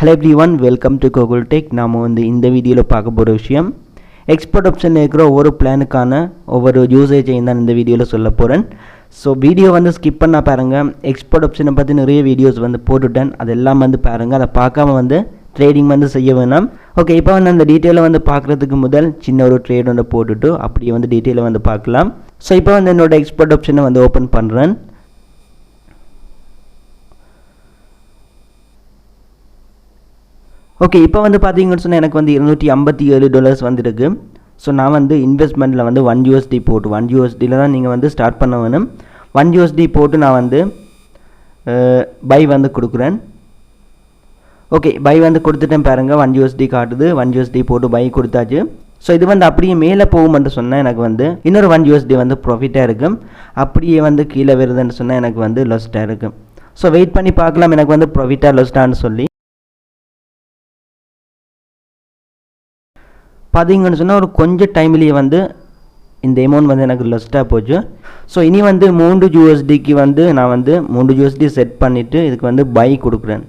Hello everyone, welcome to Google Tech. நாம வந்து இந்த வீடியோல பார்க்க போற விஷயம் எக்ஸ்போர்ட் ஆப்ஷன்ல இருக்கிற ஒவ்வொரு பிளானுக்கான ஒவ்வொரு யூசேஜையும் தான் இந்த வீடியோல சொல்ல போறேன். ஸோ வீடியோ வந்து ஸ்கிப் பண்ணா பாருங்க. எக்ஸ்போர்ட் ஆப்ஷனை பற்றி நிறைய வீடியோஸ் வந்து போட்டுட்டேன், அதெல்லாம் வந்து பாருங்க. அதை பார்க்காம வந்து ட்ரேடிங் வந்து செய்ய வேணாம். ஓகே, இப்போ வந்து அந்த டீட்டெயிலை வந்து பார்க்குறதுக்கு முதல் சின்ன ஒரு ட்ரேட் வந்து போட்டுட்டு அப்படியே வந்து டீட்டெயிலை வந்து பார்க்கலாம். ஸோ இப்போ வந்து என்னோட எக்ஸ்போர்ட் ஆப்ஷனை வந்து ஓப்பன் பண்ணுறேன். ஓகே, இப்போ வந்து பார்த்தீங்கன்னு சொன்னால் எனக்கு வந்து $257 வந்துருக்கு. ஸோ நான் வந்து இன்வெஸ்ட்மெண்ட்டில் வந்து $1 போட்டு $1 தான் நீங்கள் வந்து ஸ்டார்ட் பண்ண வேணும். $1 போட்டு நான் வந்து பை வந்து கொடுக்குறேன். ஓகே, பை வந்து கொடுத்துட்டேன் பாருங்கள், $1 காட்டுது. $1 போட்டு பை கொடுத்தாச்சு. ஸோ இது வந்து அப்படியே மேலே போகும்னு சொன்னால் எனக்கு வந்து இன்னொரு $1 வந்து ப்ராஃபிட்டாக இருக்கும். அப்படியே வந்து கீழே வருதுன்னு சொன்னால் எனக்கு வந்து லாஸ்ட்டாக இருக்கும். ஸோ வெயிட் பண்ணி பார்க்கலாம் எனக்கு வந்து ப்ராஃபிட்டாக லாஸ்ட்டான்னு சொல்லி. பார்த்தீங்கன்னு சொன்னால் ஒரு கொஞ்சம் டைம்லேயே வந்து இந்த அமௌண்ட் வந்து எனக்கு லாஸ்ட்டாக போச்சு. ஸோ இனி வந்து $3 வந்து நான் வந்து $3 செட் பண்ணிவிட்டு இதுக்கு வந்து பை கொடுக்குறேன்.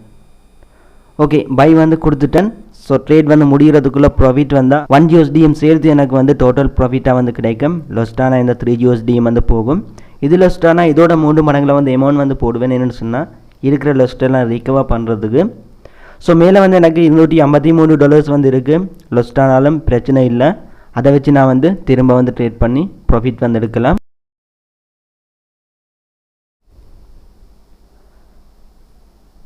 ஓகே, பை வந்து கொடுத்துட்டேன். ஸோ ட்ரேட் வந்து முடிகிறதுக்குள்ளே ப்ராஃபிட் வந்தால் $1 சேர்த்து எனக்கு வந்து டோட்டல் ப்ராஃபிட்டாக வந்து கிடைக்கும். லாஸ்ட்டான இந்த $3 வந்து போகும். இது லாஸ்ட்டானா இதோட 3 மடங்கில் வந்து அமௌண்ட் வந்து போடுவேன். என்னென்னு சொன்னால் இருக்கிற லாஸ்ட்டெல்லாம் ரிகவர் பண்ணுறதுக்கு. ஸோ மேலே வந்து எனக்கு $253 வந்து இருக்குது. லாஸ்ட்டானாலும் பிரச்சனை இல்லை. அதை வச்சு நான் வந்து திரும்ப வந்து ட்ரேட் பண்ணி ப்ராஃபிட் வந்து எடுக்கலாம்.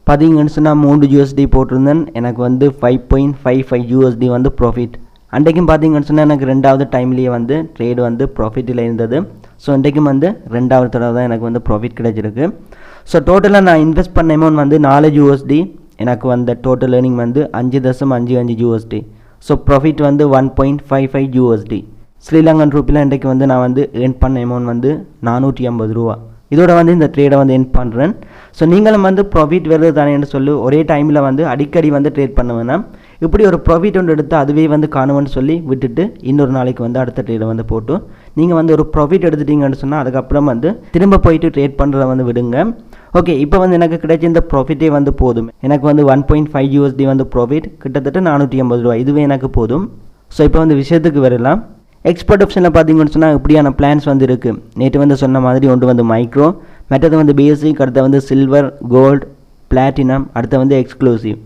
பார்த்தீங்கன்னு சொன்னால் $3 போட்டிருந்தேன். எனக்கு வந்து $5.55 வந்து ப்ராஃபிட். அன்றைக்கும் பார்த்தீங்கன்னு சொன்னால் எனக்கு ரெண்டாவது டைம்லேயே வந்து ட்ரேட் வந்து ப்ராஃபிட்டில் இருந்தது. ஸோ இன்றைக்கும் வந்து ரெண்டாவது தடவை தான் எனக்கு வந்து ப்ராஃபிட் கிடைச்சிருக்கு. ஸோ டோட்டலாக நான் இன்வெஸ்ட் பண்ண அமௌண்ட் வந்து $4. எனக்கு வந்த டோட்டல் ஏர்னிங் வந்து $5.55. ஸோ ப்ராஃபிட் வந்து $1.55. ஸ்ரீலங்கன் ரூபியில் இன்றைக்கு வந்து நான் வந்து ஏர்ன் பண்ண அமௌண்ட் வந்து $450. இதோட வந்து இந்த ட்ரேடை வந்து ஏர்ன் பண்ணுறேன். ஸோ நீங்களும் வந்து ப்ராஃபிட் வருது தானேன்னு சொல்லி ஒரே டைமில் வந்து அடிக்கடி வந்து ட்ரேட் பண்ண வேணாம். இப்படி ஒரு ப்ராஃபிட் ஒன்று எடுத்து அதுவே வந்து காணுவேன்னு சொல்லி விட்டுட்டு இன்னொரு நாளைக்கு வந்து அடுத்த ட்ரேடை வந்து போட்டு நீங்கள் வந்து ஒரு ப்ராஃபிட் எடுத்துட்டீங்கன்னு சொன்னால் அதுக்கப்புறம் வந்து திரும்ப போயிட்டு ட்ரேட் பண்ணுறத வந்து விடுங்க. ஓகே, இப்போ வந்து எனக்கு கிடைச்ச இந்த ப்ராஃபிட்டே வந்து போதும். எனக்கு வந்து $1.5 வந்து ப்ராஃபிட், கிட்டத்தட்ட $450. இதுவே எனக்கு போதும். ஸோ இப்போ வந்து விஷயத்துக்கு வரலாம். எக்ஸ்போர்ட் ஆப்ஷனில் பார்த்தீங்கன்னு சொன்னால் இப்படியான பிளான்ஸ் வந்து இருக்குது. நேற்று வந்து சொன்ன மாதிரி ஒன்று வந்து மைக்ரோ, மற்றது வந்து பேசிக், அடுத்த வந்து சில்வர், கோல்டு, பிளாட்டினம், அடுத்த வந்து எக்ஸ்க்ளூசிவ்.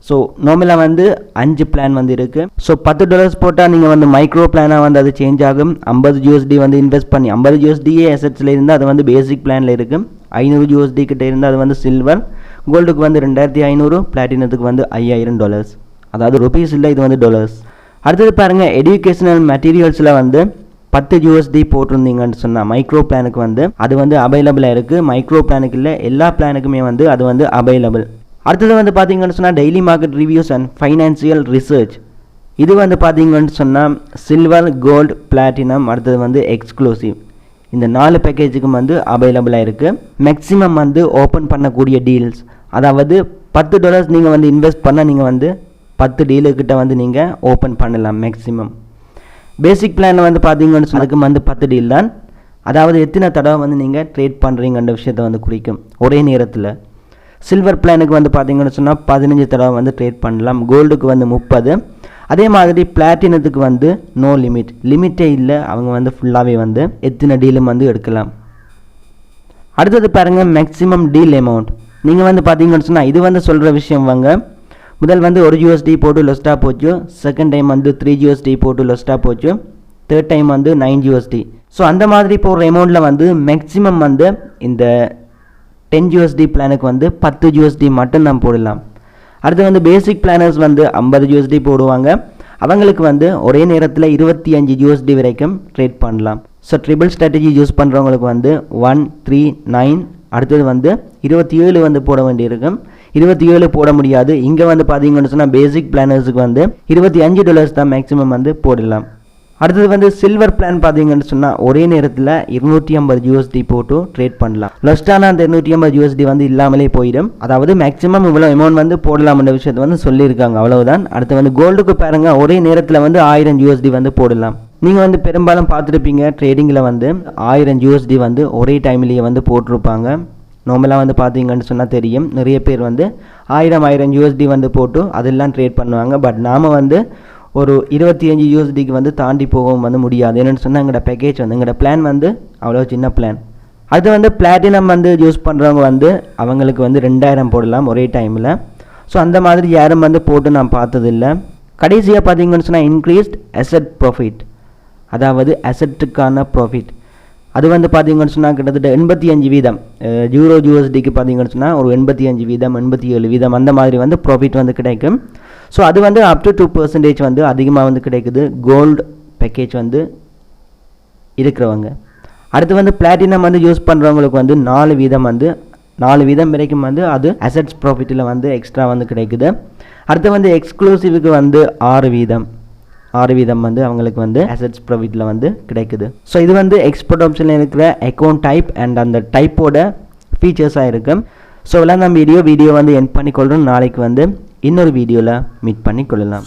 ஸோ நார்மலாக வந்து 5 பிளான் வந்து இருக்குது. ஸோ $10 போட்டால் நீங்கள் வந்து மைக்ரோ பிளானாக வந்து அது சேஞ்ச் ஆகும். $50 வந்து இன்வெஸ்ட் பண்ணி $50 அசெட்ஸில் இருந்தால் அது வந்து பேசிக் பிளானில் இருக்குது. $500 கிட்டே இருந்தால் அது வந்து சில்வர், கோல்டுக்கு வந்து $2500, பிளாட்டினத்துக்கு வந்து $5000. அதாவது ருபீஸ் இல்லை, இது வந்து டாலர்ஸ். அடுத்தது பாருங்கள், எஜுகேஷனல் மெட்டீரியல்ஸில் வந்து $10 போட்டிருந்தீங்கன்னு சொன்னால் மைக்ரோ பிளானுக்கு வந்து அது வந்து அவைலபிளாக இருக்குது. மைக்ரோ பிளானுக்கு இல்லை, எல்லா பிளானுக்குமே வந்து அது வந்து அவைலபிள். அடுத்தது வந்து பார்த்தீங்கன்னு சொன்னால் daily market reviews and financial research. இது வந்து பார்த்தீங்கன்னு சொன்னால் சில்வர், கோல்டு, பிளாட்டினம், அடுத்தது வந்து எக்ஸ்க்ளூசிவ். இந்த 4 பேக்கேஜுக்கும் வந்து அவைலபிளாக இருக்குது. மேக்ஸிமம் வந்து ஓப்பன் பண்ணக்கூடிய டீல்ஸ், அதாவது $10 நீங்கள் வந்து இன்வெஸ்ட் பண்ணால் நீங்கள் வந்து 10 டீலுக்கிட்ட வந்து நீங்கள் ஓப்பன் பண்ணலாம் மேக்ஸிமம். பேசிக் பிளானில் வந்து பார்த்தீங்கன்னு சொன்னால் அதுக்கு வந்து 10 டீல் தான். அதாவது எத்தனை தடவை வந்து நீங்கள் ட்ரேட் பண்ணுறீங்கன்ற விஷயத்தை வந்து குறிக்கும் ஒரே நேரத்தில். சில்வர் பிளானுக்கு வந்து பார்த்தீங்கன்னு சொன்னால் 15 தடவை வந்து ட்ரேட் பண்ணலாம். கோல்டுக்கு வந்து 30. அதே மாதிரி பிளாட்டினத்துக்கு வந்து நோ லிமிட், லிமிட்டே இல்லை. அவங்க வந்து ஃபுல்லாகவே வந்து எத்தனை டீலும் வந்து எடுக்கலாம். அடுத்தது பாருங்கள், மேக்ஸிமம் டீல் அமௌண்ட். நீங்கள் வந்து பார்த்தீங்கன்னு சொன்னால் இது வந்து சொல்கிற விஷயம் வாங்க. முதல் வந்து $1 போட்டு லாஸ்ட்டாக போச்சு. செகண்ட் டைம் வந்து $3 போட்டு லாஸ்ட்டாக போச்சு. தேர்ட் டைம் வந்து $9. ஸோ அந்த மாதிரி போடுற அமௌண்ட்டில் வந்து மேக்ஸிமம் வந்து இந்த $10 பிளானுக்கு வந்து $10 மட்டும் நம்ம போடலாம். அடுத்து வந்து பேசிக் பிளானர்ஸ் வந்து $50 போடுவாங்க. அவங்களுக்கு வந்து ஒரே நேரத்தில் $25 வரைக்கும் ட்ரேட் பண்ணலாம். ஸோ ட்ரிபிள் ஸ்ட்ராட்டஜி யூஸ் பண்ணுறவங்களுக்கு வந்து 1, 3, 9, அடுத்தது வந்து 27 வந்து போட வேண்டியிருக்கும். 27 போட முடியாது. இங்கே வந்து பார்த்தீங்கன்னு சொன்னால் பேசிக் பிளானர்ஸுக்கு வந்து $25 தான் மேக்ஸிமம் வந்து போடலாம். அடுத்தது வந்து சில்வர் பிளான் பார்த்தீங்கன்னு சொன்னால் ஒரே நேரத்தில் $250 போட்டு ட்ரேட் பண்ணலாம். லாஸ்ட்டான அந்த $250 வந்து இல்லாமலே போயிடும். அதாவது மேக்ஸிமம் இவ்வளோ அமௌண்ட் வந்து போடலாம்ன்ற விஷயத்தை வந்து சொல்லியிருக்காங்க, அவ்வளவுதான். அடுத்து வந்து கோல்டுக்கு பாருங்கள், ஒரே நேரத்தில் வந்து $1000 வந்து போடலாம். நீங்கள் வந்து பெரும்பாலும் பார்த்துருப்பீங்க ட்ரேடிங்கில் வந்து $1000 வந்து ஒரே டைம்லேயே வந்து போட்டிருப்பாங்க. நார்மலாக வந்து பார்த்தீங்கன்னு சொன்னால் தெரியும், நிறைய பேர் வந்து 1000 USD வந்து போட்டு அதெல்லாம் ட்ரேட் பண்ணுவாங்க. பட் நாம் வந்து ஒரு 25 USDக்கு வந்து தாண்டி போகவும் வந்து முடியாது. என்னென்னு சொன்னால் எங்களோட பேக்கேஜ் வந்து எங்களோட பிளான் வந்து அவ்வளோ சின்ன பிளான். அது வந்து பிளாட்டினம் வந்து யூஸ் பண்ணுறவங்க வந்து அவங்களுக்கு வந்து 2000 போடலாம் ஒரே டைமில். ஸோ அந்த மாதிரி யாரும் வந்து போட்டு நான் பார்த்ததில்லை. கடைசியாக பார்த்தீங்கன்னு சொன்னால் இன்க்ரீஸ்ட் அசெட் ப்ராஃபிட், அதாவது அசெட்டுக்கான ப்ராஃபிட், அது வந்து பார்த்தீங்கன்னு சொன்னால் கிட்டத்தட்ட 85% யூரோ USDக்கு பார்த்தீங்கன்னு சொன்னால் ஒரு 85%, 87% அந்த மாதிரி வந்து ப்ராஃபிட் வந்து கிடைக்கும். ஸோ அது வந்து அப் டு 2% வந்து அதிகமாக வந்து கிடைக்குது கோல்டு பேக்கேஜ் வந்து இருக்கிறவங்க. அடுத்து வந்து பிளாட்டினம் வந்து யூஸ் பண்ணுறவங்களுக்கு வந்து 4% வரைக்கும் வந்து அது அசெட்ஸ் ப்ராஃபிட்டில் வந்து எக்ஸ்ட்ரா வந்து கிடைக்குது. அடுத்து வந்து எக்ஸ்க்ளூசிவுக்கு வந்து 6% வந்து அவங்களுக்கு வந்து அசெட்ஸ் ப்ராஃபிட்டில் வந்து கிடைக்குது. ஸோ இது வந்து எக்ஸ்போர்ட் ஆப்ஷனில் இருக்கிற அக்கௌண்ட் டைப் அண்ட் அந்த டைப்போட ஃபீச்சர்ஸாக இருக்கும். ஸோ எல்லாம் நம்ம வீடியோ வந்து எண்ட் பண்ணிக்கொள்கிறோம். நாளைக்கு வந்து இன்னொரு வீடியோவில் மீட் பண்ணிக்கொள்ளலாம்.